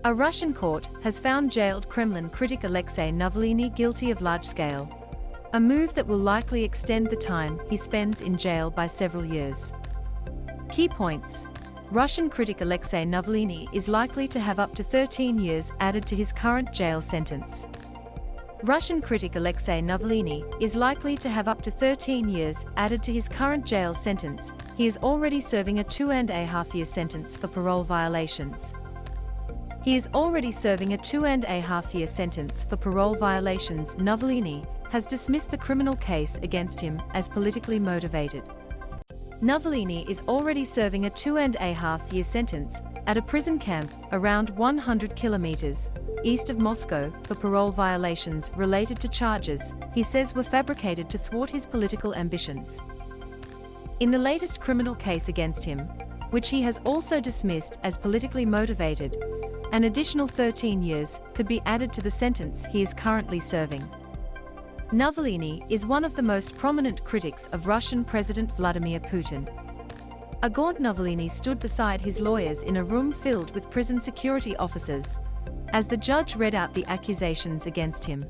A Russian court has found jailed Kremlin critic Alexei Navalny guilty of large-scale, a move that will likely extend the time he spends in jail by several years. Key points. Russian critic Alexei Navalny is likely to have up to 13 years added to his current jail sentence. Russian critic Alexei Navalny is likely to have up to 13 years added to his current jail sentence. He is already serving a 2.5-year sentence for parole violations. Navalny has dismissed the criminal case against him as politically motivated. Navalny is already serving a 2.5-year sentence at a prison camp around 100 kilometers east of Moscow for parole violations related to charges he says were fabricated to thwart his political ambitions. In the latest criminal case against him, which he has also dismissed as politically motivated, an additional 13 years could be added to the sentence he is currently serving. Navalny is one of the most prominent critics of Russian President Vladimir Putin. A gaunt Navalny stood beside his lawyers in a room filled with prison security officers as the judge read out the accusations against him.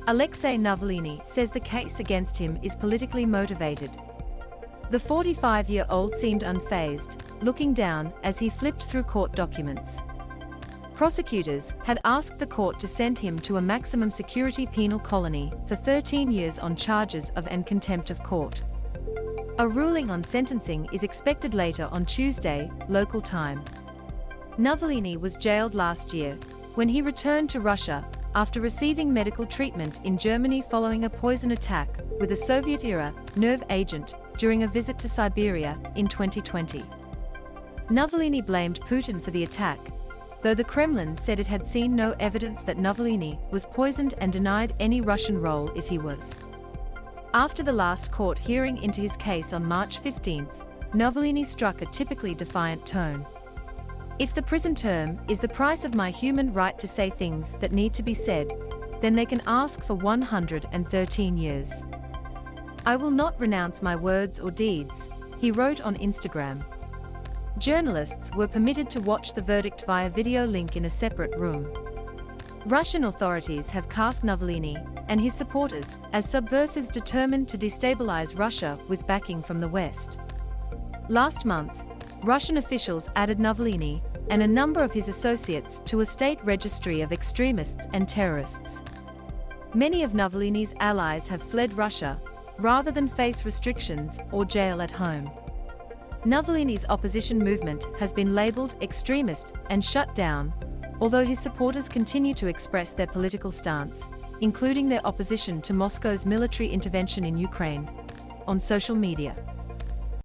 Alexei Navalny says the case against him is politically motivated. The 45-year-old seemed unfazed, looking down as he flipped through court documents. Prosecutors had asked the court to send him to a maximum security penal colony for 13 years on charges of and contempt of court. A ruling on sentencing is expected later on Tuesday, local time. Navalny was jailed last year when he returned to Russia after receiving medical treatment in Germany following a poison attack with a Soviet-era nerve agent during a visit to Siberia in 2020. Navalny blamed Putin for the attack, though the Kremlin said it had seen no evidence that Navalny was poisoned and denied any Russian role if he was. After the last court hearing into his case on March 15, Navalny struck a typically defiant tone. "If the prison term is the price of my human right to say things that need to be said, then they can ask for 113 years. I will not renounce my words or deeds," he wrote on Instagram. Journalists were permitted to watch the verdict via video link in a separate room. Russian authorities have cast Navalny and his supporters as subversives determined to destabilize Russia with backing from the West. Last month, Russian officials added Navalny and a number of his associates to a state registry of extremists and terrorists. Many of Navalny's allies have fled Russia rather than face restrictions or jail at home. Navalny's opposition movement has been labeled extremist and shut down, although his supporters continue to express their political stance, including their opposition to Moscow's military intervention in Ukraine, on social media.